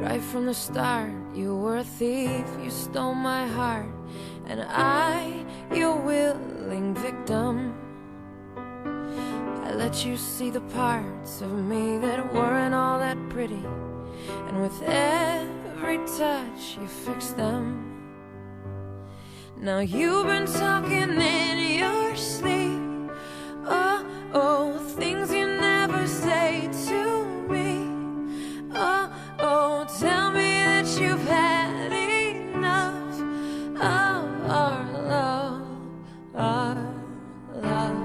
Right from the start, you were a thief, you stole my heart, and I, your willing victim. I let you see the parts of me that weren't all that pretty, and with every touch you fixed them. Now you've been talking in your sleep, oh, oh, things you never say to me. Oh, oh, tell me that you've had enough of our love, our love.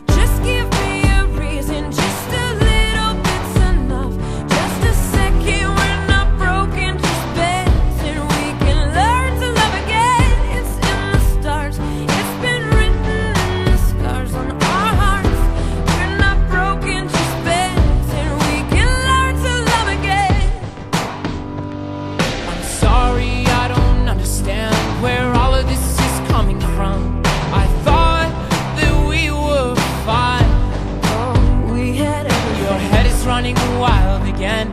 Just give me a reason, just a little bit's enough. Just a second, we're not broken, just bends, and we can learn to love again. It's in the stars, it's been written in the scars on our hearts. We're not broken, just bends, and we can learn to love again. I'm sorry, I don't understand where all of this is coming from. I thought that we were fine. Oh, we had everything. Your head is running wild again.